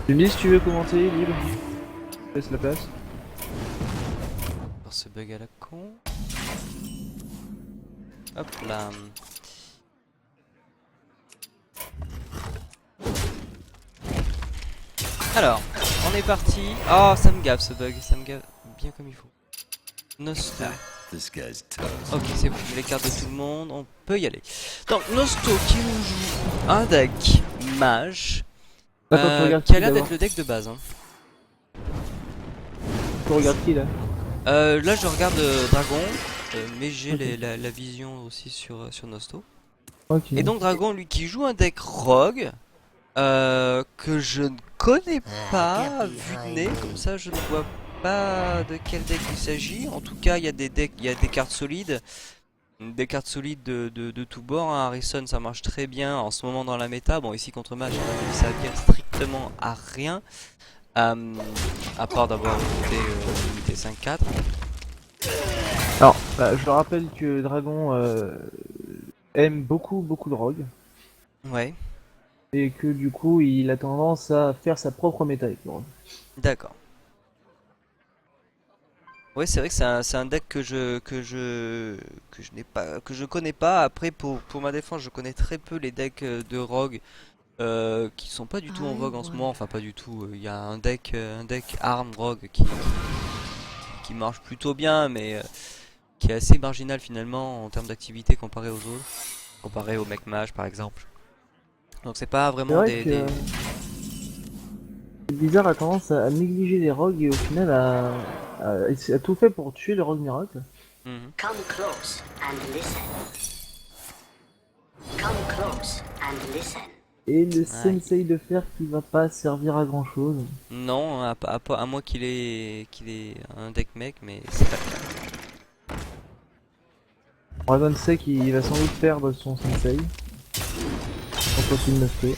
Tu me dis si tu veux commenter, libre. Je laisse la place. Pour ce bug à la con. Hop là. Alors, on est parti. Oh, ça me gave ce bug, ça me gave bien comme il faut. Nosto. Ok, c'est bon, j'ai les cartes de tout le monde, on peut y aller. Donc, Nosto qui nous joue un deck mage, Attends, tu regardes qui a qui l'air d'abord? d'être le deck de base. Hein. Tu regardes qui là? Là, je regarde Dragon, mais j'ai Ok. la vision aussi sur Nosto. Ok. Et donc, Dragon, lui, qui joue un deck rogue, que je ne connais pas, vu de nez, comme ça, je ne vois pas de quel deck il s'agit. En tout cas, il y a des decks, il y a des cartes solides. Des cartes solides de tous bords, hein. Harrison ça marche très bien en ce moment dans la méta. Bon ici contre Mage ça vient strictement à rien. À part d'avoir limité 5-4. Alors, bah, je rappelle que Dragon aime beaucoup de rogue. Ouais, Et que du coup, il a tendance à faire sa propre méta avec le rogue. d'accord. Ouais c'est vrai que c'est un deck que je n'ai pas que je connais pas. Après pour ma défense je connais très peu les decks de rogue qui sont pas du tout en vogue en ce moment. Enfin pas du tout. Il y a un deck arm rogue qui marche plutôt bien mais qui est assez marginal finalement en termes d'activité comparé aux autres, comparé au mec mage par exemple. Donc c'est pas C'est vraiment vrai que Blizzard a tendance à négliger les rogues et au final a tout fait pour tuer le rogue miracle. Mhm. Come close and listen. Come close and listen. Et le Aïe. sensei de fer qui va pas servir à grand chose. Non, à moins qu'il ait un deck mec, mais c'est pas le cas. Dragon sait qu'il va sans doute perdre son sensei. Contre qu'il ne fait. Ouais,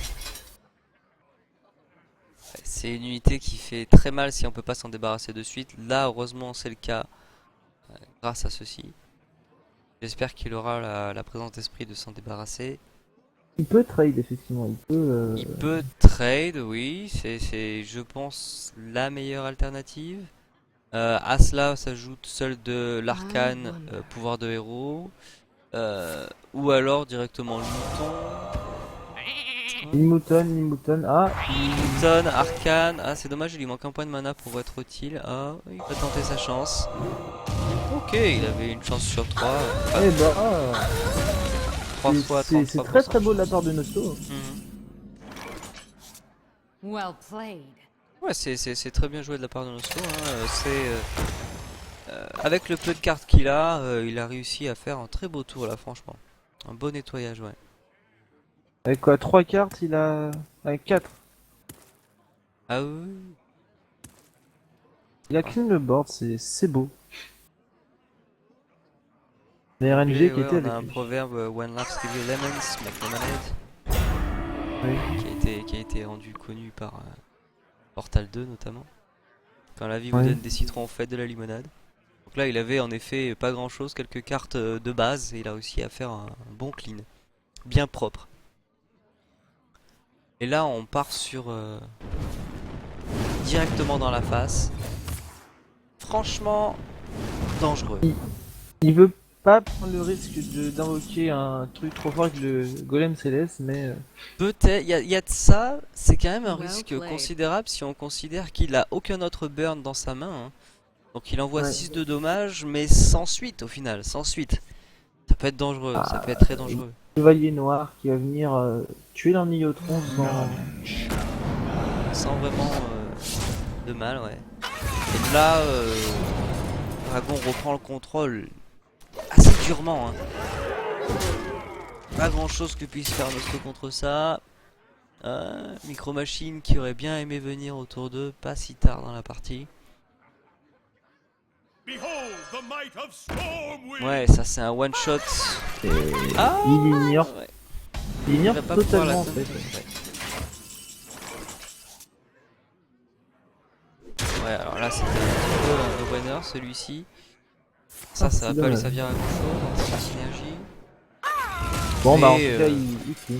c'est une unité qui fait très mal si on peut pas s'en débarrasser de suite. Là, heureusement, c'est le cas grâce à ceci. J'espère qu'il aura la présence d'esprit de s'en débarrasser. Il peut trade effectivement, il peut. Il peut trade, oui, c'est je pense la meilleure alternative. À cela s'ajoute celle de l'arcane, pouvoir de héros, ou alors directement le mouton. Limouton, ah, Mouton, arcane, ah c'est dommage, il lui manque un point de mana pour être utile. Ah, il va tenter sa chance. Ok, il avait une chance sur 3, eh bah, 3 fois c'est très 33% très de beau de la chance. part de Nosto. Mhm. Well played. Ouais, c'est très bien joué de la part de Nosco. Hein. Avec le peu de cartes qu'il a, il a réussi à faire un très beau tour là, franchement. Un beau nettoyage, ouais. Avec quoi, 3 cartes, il a. Avec 4. Ah oui. Il a Ah, clean le board, c'est beau. Les RNG et qui ouais, étaient on a avec un lui. proverbe When laughs give you lemons, make lemonade, Oui, qui a été rendu connu par Portal 2 notamment. Quand la vie vous oui. donne des citrons, faites de la limonade. Donc là, il avait en effet pas grand chose, quelques cartes de base, et il a réussi à faire un bon clean, bien propre. Et là, on part sur directement dans la face. Franchement, dangereux. Il veut pas prendre le risque d'invoquer un truc trop fort avec le golem céleste, mais. Peut-être, il y a de ça, c'est quand même un Well risque played. considérable si on considère qu'il a aucun autre burn dans sa main. Hein. Donc il envoie Ouais. 6 de dommages, mais sans suite au final, sans suite. Ça peut être dangereux, ça peut Ah, être très dangereux. Chevalier noir qui va venir tuer l'Arniotron sans. Sans vraiment de mal, ouais. Et là, Dragon reprend le contrôle assez durement. Hein. Pas grand chose que puisse faire Nostro contre ça. Micro Machine qui aurait bien aimé venir autour d'eux, pas si tard dans la partie. Ouais, ça c'est un one shot. Et Ah, ouais. il ignore va pas pouvoir totalement en l'atteindre. fait. Ouais, alors là c'était un petit peu un no-brainer celui-ci. Ça, Ah, ça va c'est pas lui dommage. servir à grand chose en termes de synergie. Bon bah en Mais tout cas il clean.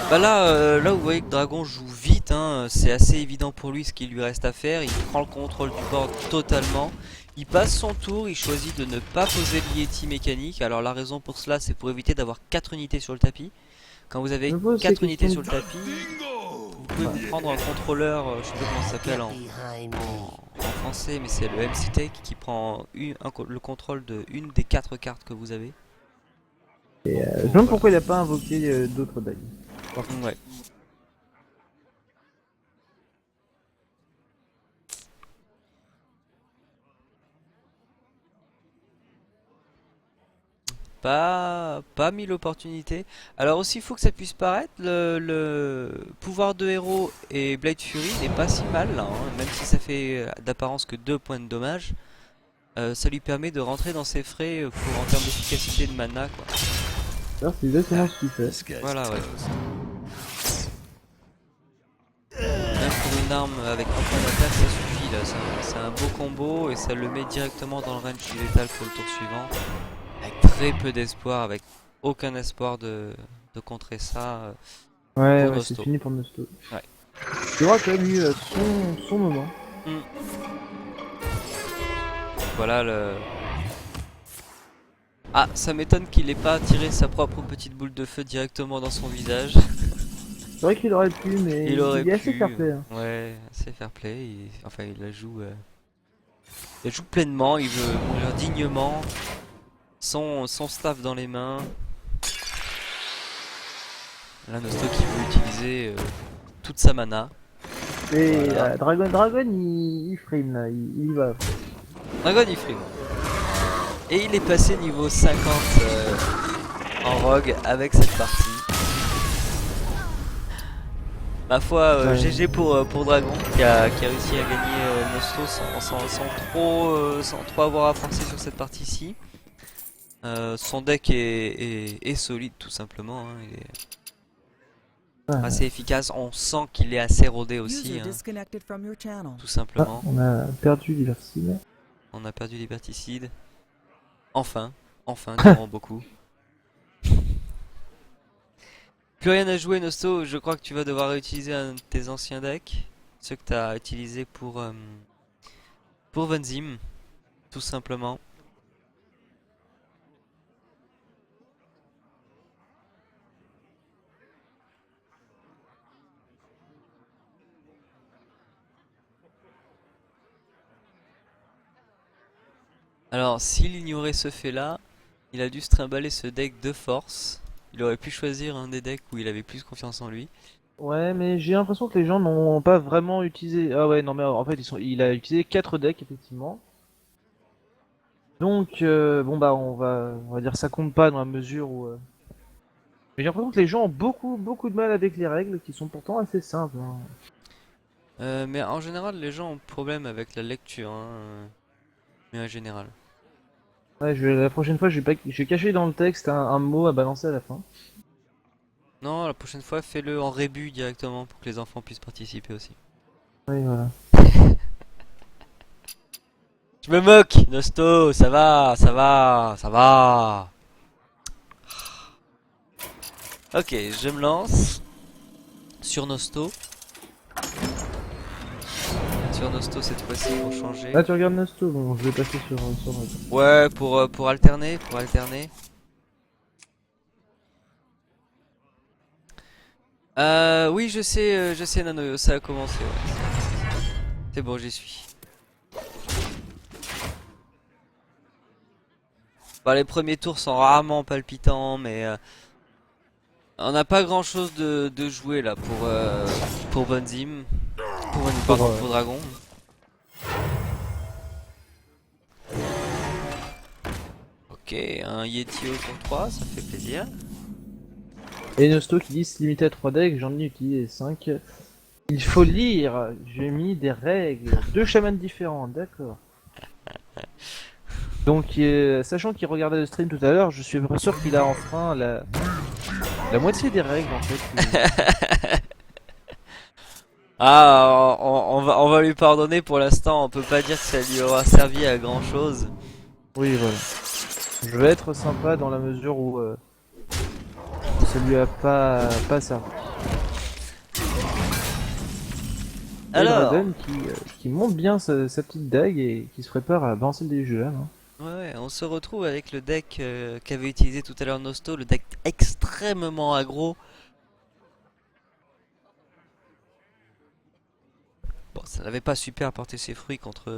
bah là, là vous voyez que Dragon joue vite, putain, c'est assez évident pour lui ce qu'il lui reste à faire. Il prend le contrôle du board totalement. Il passe son tour, il choisit de ne pas poser le Yeti mécanique. Alors la raison pour cela, c'est pour éviter d'avoir 4 unités sur le tapis. Quand vous avez Je pose 4 ces unités sur questions. le tapis, vous pouvez vous prendre un contrôleur, je sais pas comment ça s'appelle en français, mais c'est le MC Tech qui prend le contrôle de une des 4 cartes que vous avez. Je me demande pourquoi il a pas invoqué d'autres decks. Ouais. Pas mille opportunités. Alors aussi, il faut que ça puisse paraître, le pouvoir de héros et Blade Fury n'est pas si mal là, hein. Même si ça fait d'apparence que 2 points de dommage, ça lui permet de rentrer dans ses frais pour, en termes d'efficacité de mana, quoi. Alors c'est exactement ce qu'il fait. Voilà, ouais. Même pour une arme avec un point d'attaque, ça suffit là. C'est un beau combo et ça le met directement dans le range du létal pour le tour suivant. Avec très peu d'espoir, avec aucun espoir de contrer ça. Ouais, Pour c'est Nosto. fini pour Nosto. Ouais. Il aura quand même eu son moment. Voilà le... Ah, ça m'étonne qu'il ait pas tiré sa propre petite boule de feu directement dans son visage. C'est vrai qu'il aurait pu, mais Il aurait est assez pu. fair play. Hein. Ouais, assez fair play. Enfin, il la joue. Il la joue pleinement. Il veut mourir dignement. Son staff dans les mains. Là, Nosto qui veut utiliser toute sa mana. Et Voilà. Dragon, il frame là, il y va. Dragon il frime. Et il est passé niveau 50 en rogue avec cette partie. Ma foi, Ouais. GG pour Dragon qui a réussi à gagner Nosto sans trop avoir à forcer sur cette partie-ci. Son deck est solide tout simplement. Hein. Il est Ouais. assez efficace. On sent qu'il est assez rodé aussi. Hein, tout simplement. On a perdu Diverside. On a perdu Liberticide. Enfin, diront beaucoup. Plus rien à jouer, Nosto. Je crois que tu vas devoir réutiliser un de tes anciens decks. Ceux que tu as utilisés pour Von Zim. Tout simplement. Alors, s'il ignorait ce fait-là, il a dû se trimballer ce deck de force. Il aurait pu choisir un des decks où il avait plus confiance en lui. Ouais, mais j'ai l'impression que les gens n'ont pas vraiment utilisé. Ah ouais, non, mais en fait, il a utilisé 4 decks, effectivement. Donc, bon, bah, on va dire ça compte pas dans la mesure où. Mais j'ai l'impression que les gens ont beaucoup de mal avec les règles qui sont pourtant assez simples. Hein. Mais en général, les gens ont problème avec la lecture. Hein, mais en général. Ouais, la prochaine fois, je vais cacher dans le texte un mot à balancer à la fin. Non, la prochaine fois, fais-le en rébut directement pour que les enfants puissent participer aussi. Oui, voilà. Je me moque, Nosto, ça va, ça va, ça va. Ok, je me lance sur Nosto. Sur Nosto cette fois-ci pour changer. Là, tu regardes Nosto, bon, je vais passer sur Dragon. Ouais, pour alterner, oui, je sais, Nano, ça a commencé. Ouais. C'est bon, j'y suis. Bah, les premiers tours sont rarement palpitants, mais on n'a pas grand-chose de jouer là pour Von Zim, pour Dragon. Ok, un Yeti au tour 3, ça fait plaisir. Et Nosto qui dit se limiter à 3 decks, j'en ai utilisé 5. Il faut lire, j'ai mis des règles. 2 chamans différents, d'accord. Donc, sachant qu'il regardait le stream tout à l'heure, je suis sûr qu'il a enfreint la moitié des règles en fait. Ah, on va lui pardonner pour l'instant, on peut pas dire que ça lui aura servi à grand chose. Oui, voilà. Je vais être sympa dans la mesure où ça lui a pas servi. Et Alors, Dragon qui monte bien sa petite dague et qui se prépare à balancer des jeux là. Hein. ouais, on se retrouve avec le deck qu'avait utilisé tout à l'heure Nosto, le deck extrêmement aggro. Bon, ça n'avait pas super porté ses fruits contre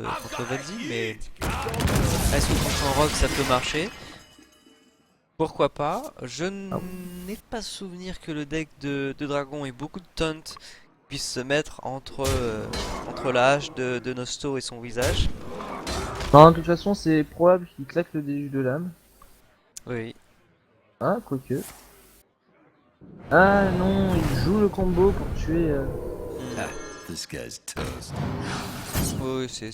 Valzi, mais est-ce que contre un rock ça peut marcher? Pourquoi pas? Je n'ai pas souvenir que le deck de dragon ait beaucoup de taunt puisse se mettre entre la hache de Nosto et son visage. Non, de toute façon, c'est probable qu'il claque le déluge de l'âme. Oui. Hein, quoique. Ah non, il joue le combo pour tuer. This guy's toast. Oui, c'est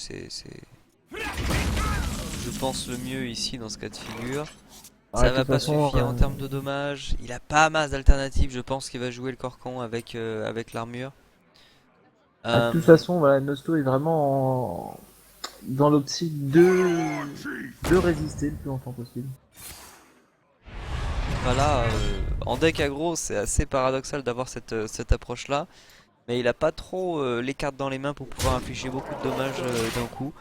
je pense le mieux ici dans ce cas de figure. Ouais, Ça de va toute pas façon, suffire en termes de dommages. Il a pas masse d'alternatives. Je pense qu'il va jouer le corcon avec l'armure. De toute façon, voilà, Nosto est vraiment dans l'optique de résister le plus longtemps possible. Voilà, en deck aggro, c'est assez paradoxal d'avoir cette approche-là. Mais il a pas trop les cartes dans les mains pour pouvoir infliger beaucoup de dommages d'un coup.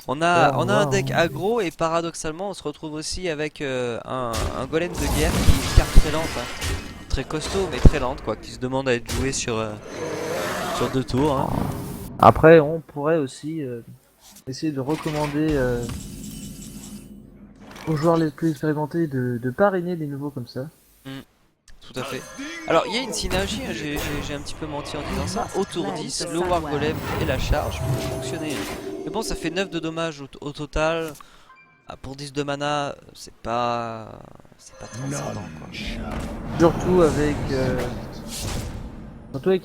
On a un deck aggro et paradoxalement on se retrouve aussi avec un golem de guerre qui est une carte très lente, hein. Très costaud mais très lente quoi, qui se demande à être joué sur 2 tours. Hein. Après, on pourrait aussi essayer de recommander aux joueurs les plus expérimentés de parrainer des nouveaux comme ça. Tout à fait. Alors il y a une synergie, hein, j'ai un petit peu menti en disant ça. Autour 10, le War Golem et la charge peut fonctionner. Mais bon, ça fait 9 de dommages au total. Ah, pour 10 de mana, c'est pas transcendant quoi. Surtout avec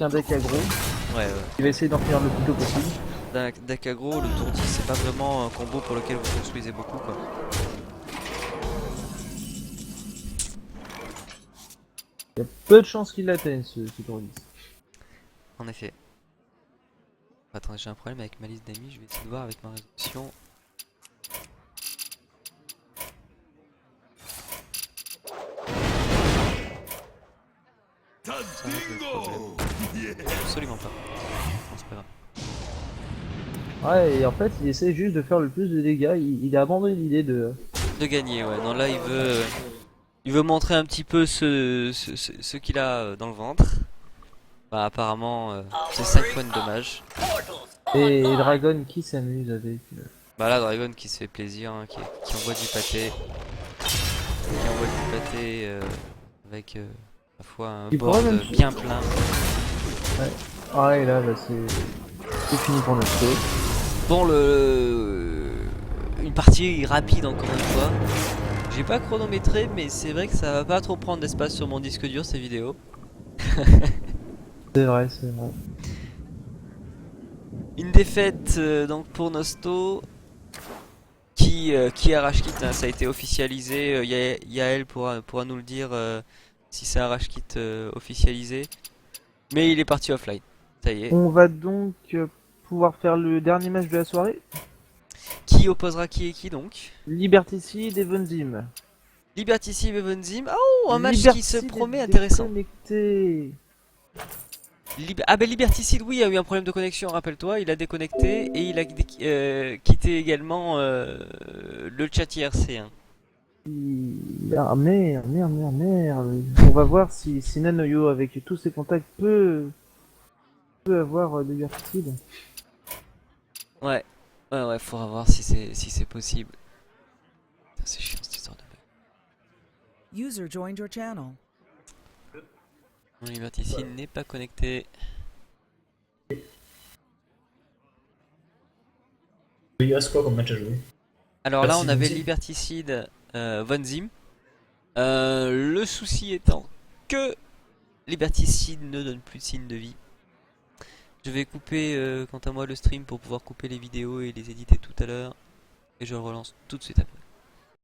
un deck aggro Ouais, qui va essayer d'en finir le plus tôt possible. deck aggro, le tour 10 c'est pas vraiment un combo pour lequel vous construisez beaucoup quoi. Il y a peu de chances qu'il l'atteigne ce tour 10. En effet. Attends, j'ai un problème avec ma liste d'amis, je vais essayer de voir avec ma résolution. Ça règle le problème. Absolument pas. Non, c'est pas grave. Ouais, et en fait, il essaie juste de faire le plus de dégâts. Il a abandonné l'idée de. De gagner, ouais. Non, là, il veut montrer un petit peu ce qu'il a dans le ventre. Bah, apparemment, c'est 5 points de dommage. Et Dragon qui s'amuse avec. Bah, là, Dragon qui se fait plaisir, hein, qui envoie du pâté. Qui envoie du pâté avec, à la fois, un Il board pourrait même- bien plein. Ah, et là, bah, c'est fini pour notre tour. Bon, une partie rapide encore une fois. J'ai pas chronométré, mais c'est vrai que ça va pas trop prendre d'espace sur mon disque dur ces vidéos. C'est vrai, c'est vrai. Une défaite donc pour Nosto qui a rage quit, hein, ça a été officialisé. Yael pourra nous le dire si c'est un rage quit officialisé. Mais il est parti offline. Ça y est. On va donc pouvoir faire le dernier match de la soirée. Qui opposera qui et qui donc? Liberticide et Vonzim. Liberticide et Vonzim. Oh, un match qui se Liberticide promet est intéressant. déconnecté. Ah ben Liberticide, oui, a eu un problème de connexion, rappelle-toi, il a déconnecté et il a quitté également le chat IRC. Hein. Ah merde. On va voir si Nanoyo, avec tous ses contacts, peut avoir Liberticide. Ouais, faudra voir si c'est possible. Putain, c'est chiant cette histoire de bug. User joined your channel. Mon Liberticide n'est pas connecté. Il reste quoi comme match à jouer? Alors là, on avait Liberticide. Liberticide, Vonzim. Le souci étant que Liberticide ne donne plus de signe de vie. Je vais couper quant à moi le stream pour pouvoir couper les vidéos et les éditer tout à l'heure. Et je le relance tout de suite après.